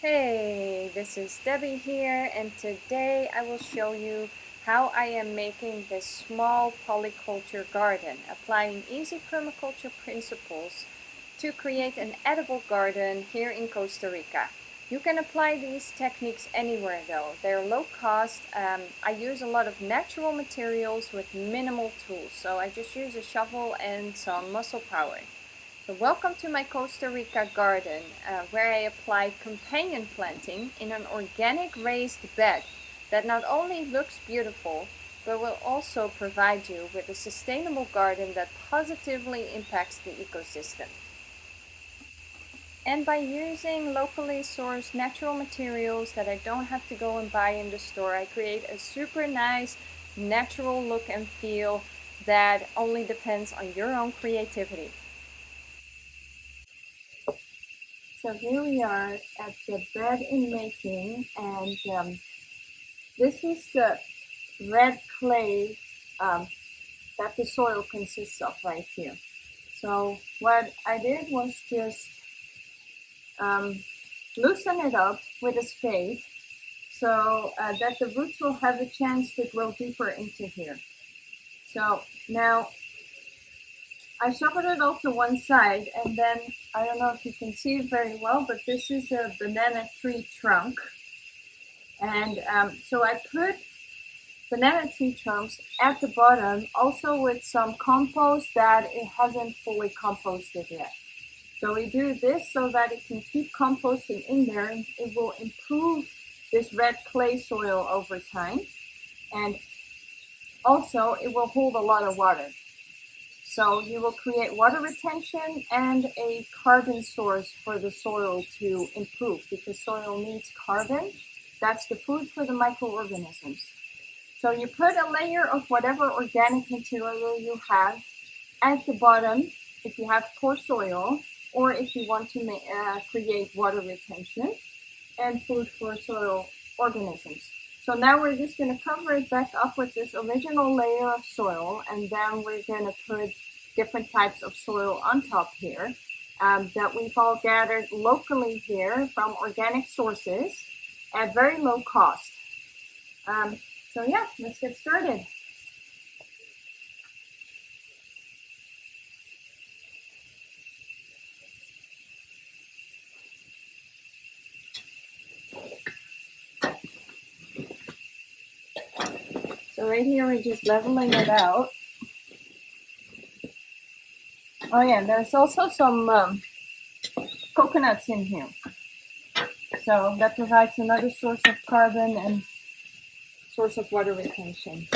Hey, this is Debbie here, and today I will show you how I am making this small polyculture garden, applying easy permaculture principles to create an edible garden here in Costa Rica. You can apply these techniques anywhere though. They're low cost. I use a lot of natural materials with minimal tools, so I just use a shovel and some muscle power. So welcome to my Costa Rica garden, where I apply companion planting in an organic raised bed that not only looks beautiful, but will also provide you with a sustainable garden that positively impacts the ecosystem. And by using locally sourced natural materials that I don't have to go and buy in the store, I create a super nice natural look and feel that only depends on your own creativity. So here we are at the bed in making, and this is the red clay that the soil consists of right here. So what I did was just loosen it up with a spade so that the roots will have a chance to grow deeper into here. So now I shuffled it all to one side, and then I don't know if you can see it very well, but this is a banana tree trunk. And so I put banana tree trunks at the bottom, also with some compost that it hasn't fully composted yet. So we do this so that it can keep composting in there, and it will improve this red clay soil over time. And also it will hold a lot of water. So you will create water retention and a carbon source for the soil to improve, because soil needs carbon. That's the food for the microorganisms. So you put a layer of whatever organic material you have at the bottom if you have poor soil, or if you want to create water retention and food for soil organisms. So now we're just going to cover it back up with this original layer of soil, and then we're going to put different types of soil on top here that we've all gathered locally here from organic sources at very low cost. So yeah, let's get started. So right here, we're just leveling it out. Oh yeah, there's also some coconuts in here. So that provides another source of carbon and source of water retention.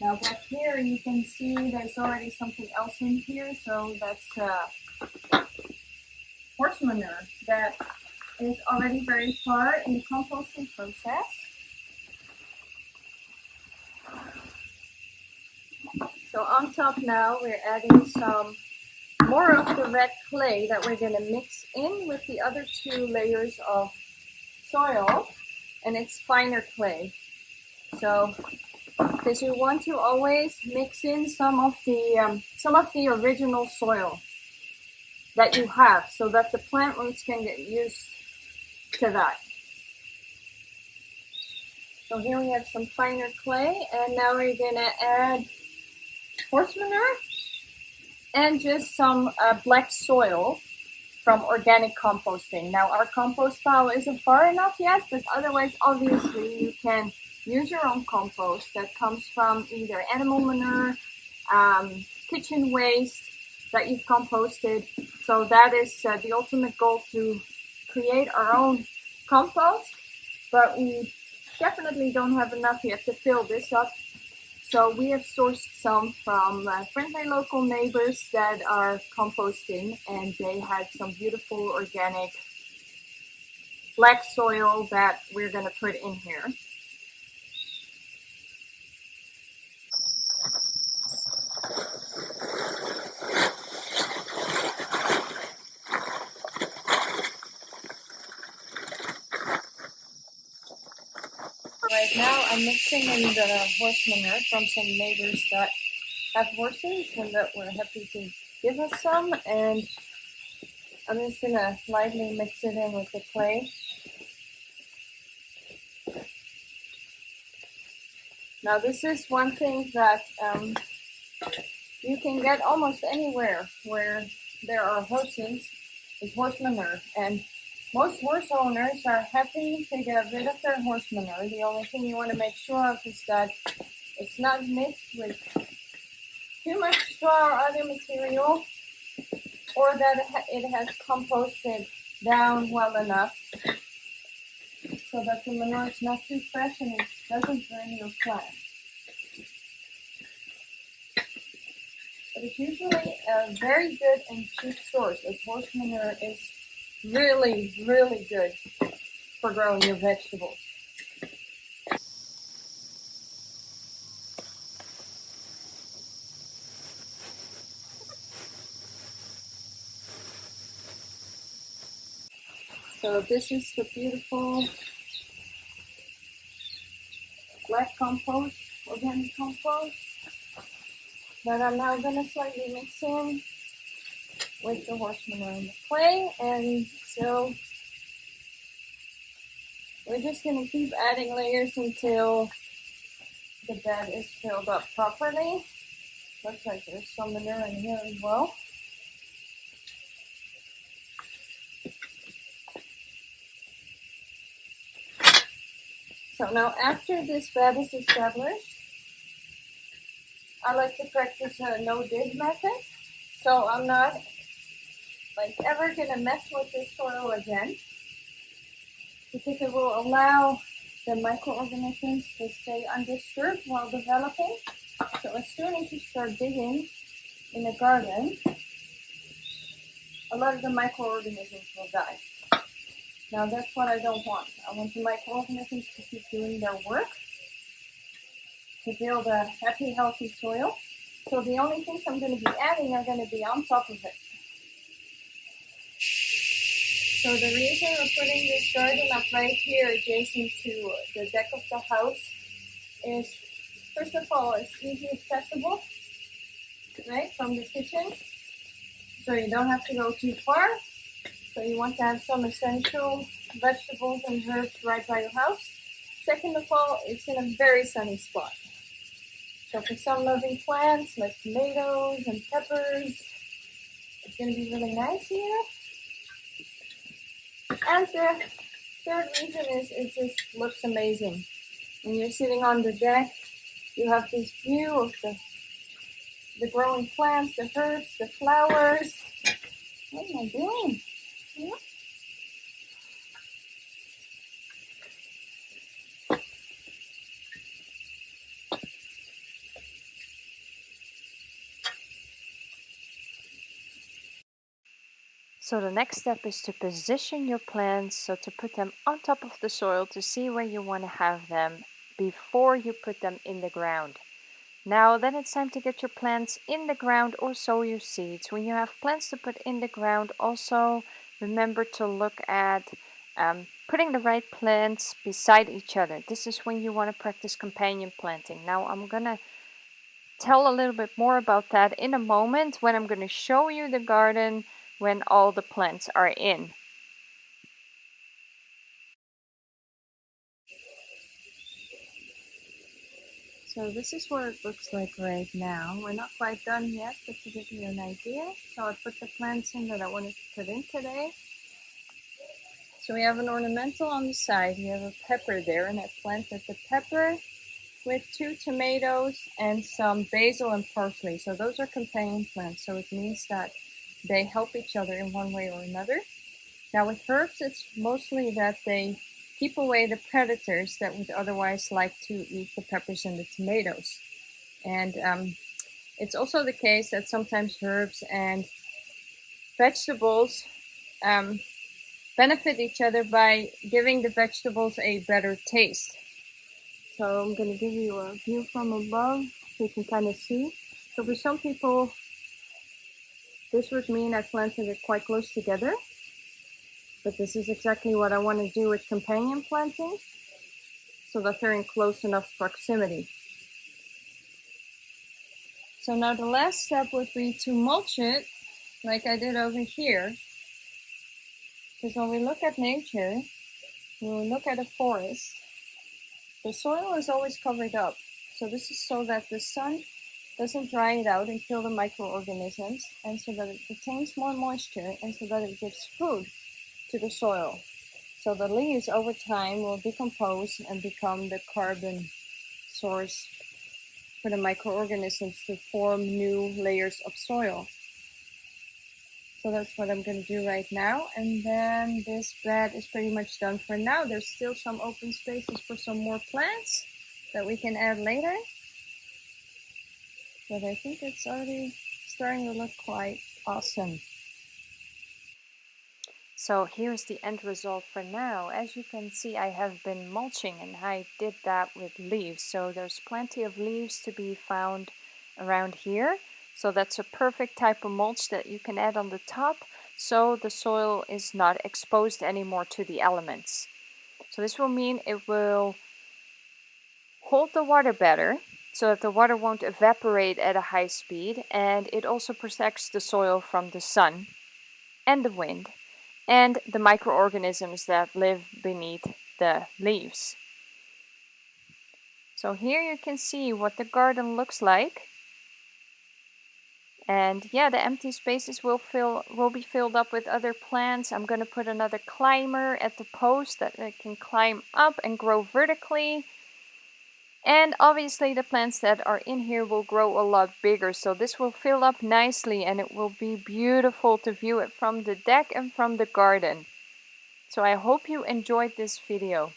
Now back here, you can see there's already something else in here. So that's horse manure that is already very far in the composting process. So on top now, we're adding some more of the red clay that we're going to mix in with the other two layers of soil, and it's finer clay. So because you want to always mix in some of the original soil that you have, so that the plant roots can get used to that. So here we have some finer clay, and now we're gonna add horse manure and just some black soil from organic composting. Now our compost pile isn't far enough yet, but otherwise, obviously, you can use your own compost that comes from either animal manure, kitchen waste that you've composted. So that is the ultimate goal, to create our own compost, but we definitely don't have enough yet to fill this up. So we have sourced some from friendly local neighbors that are composting, and they had some beautiful organic black soil that we're going to put in here. Right now I'm mixing in the horse manure from some neighbors that have horses and that were happy to give us some, and I'm just gonna lightly mix it in with the clay. Now this is one thing that you can get almost anywhere where there are horses, is horse manure, and most horse owners are happy to get rid of their horse manure. The only thing you want to make sure of is that it's not mixed with too much straw or other material, or that it has composted down well enough so that the manure is not too fresh and it doesn't burn your plants. But it's usually a very good and cheap source, as horse manure is really, really good for growing your vegetables. So this is the beautiful black compost, organic compost, that I'm now going to slightly mix in with the horse manure and the clay. And so we're just going to keep adding layers until the bed is filled up properly. Looks like there's some manure in here as well. So now after this bed is established, I like to practice a no-dig method. So I'm not ever gonna mess with this soil again, because it will allow the microorganisms to stay undisturbed while developing. So as soon as you start digging in a garden, a lot of the microorganisms will die. Now that's what I don't want. I want the microorganisms to keep doing their work to build a happy, healthy soil. So the only things I'm going to be adding are going to be on top of it. So the reason we're putting this garden up right here adjacent to the deck of the house is, first of all, it's easy accessible, right, from the kitchen. So you don't have to go too far. So you want to have some essential vegetables and herbs right by your house. Second of all, it's in a very sunny spot. So for some loving plants like tomatoes and peppers, it's going to be really nice here. And the third reason is it just looks amazing. When you're sitting on the deck, you have this view of the growing plants, the herbs, the flowers. What am I doing? Yeah. So the next step is to position your plants, so to put them on top of the soil to see where you want to have them before you put them in the ground. Now then it's time to get your plants in the ground or sow your seeds. When you have plants to put in the ground, also remember to look at putting the right plants beside each other. This is when you want to practice companion planting. Now I'm going to tell a little bit more about that in a moment when I'm going to show you the garden when all the plants are in. So this is what it looks like right now. We're not quite done yet, but to give you an idea. So I put the plants in that I wanted to put in today. So we have an ornamental on the side. We have a pepper there, and I planted the pepper with 2 tomatoes and some basil and parsley. So those are companion plants. So it means that they help each other in one way or another. Now with herbs, it's mostly that they keep away the predators that would otherwise like to eat the peppers and the tomatoes. And it's also the case that sometimes herbs and vegetables benefit each other by giving the vegetables a better taste. So I'm going to give you a view from above so you can kind of see. So for some people, this would mean I planted it quite close together. But this is exactly what I want to do with companion planting, so that they're in close enough proximity. So now the last step would be to mulch it like I did over here. Because when we look at nature, when we look at a forest, the soil is always covered up. So this is so that the sun doesn't dry it out and kill the microorganisms, and so that it retains more moisture, and so that it gives food to the soil. So the leaves over time will decompose and become the carbon source for the microorganisms to form new layers of soil. So that's what I'm going to do right now. And then this bed is pretty much done for now. There's still some open spaces for some more plants that we can add later. But I think it's already starting to look quite awesome. So here's the end result for now. As you can see, I have been mulching, and I did that with leaves. So there's plenty of leaves to be found around here. So that's a perfect type of mulch that you can add on the top, so the soil is not exposed anymore to the elements. So this will mean it will hold the water better, so that the water won't evaporate at a high speed, and it also protects the soil from the sun and the wind and the microorganisms that live beneath the leaves. So here you can see what the garden looks like. And yeah, the empty spaces will be filled up with other plants. I'm going to put another climber at the post that it can climb up and grow vertically. And obviously the plants that are in here will grow a lot bigger. So this will fill up nicely, and it will be beautiful to view it from the deck and from the garden. So I hope you enjoyed this video.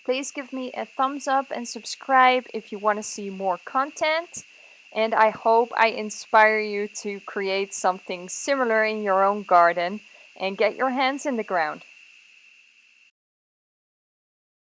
Please give me a thumbs up and subscribe if you want to see more content. And I hope I inspire you to create something similar in your own garden and get your hands in the ground.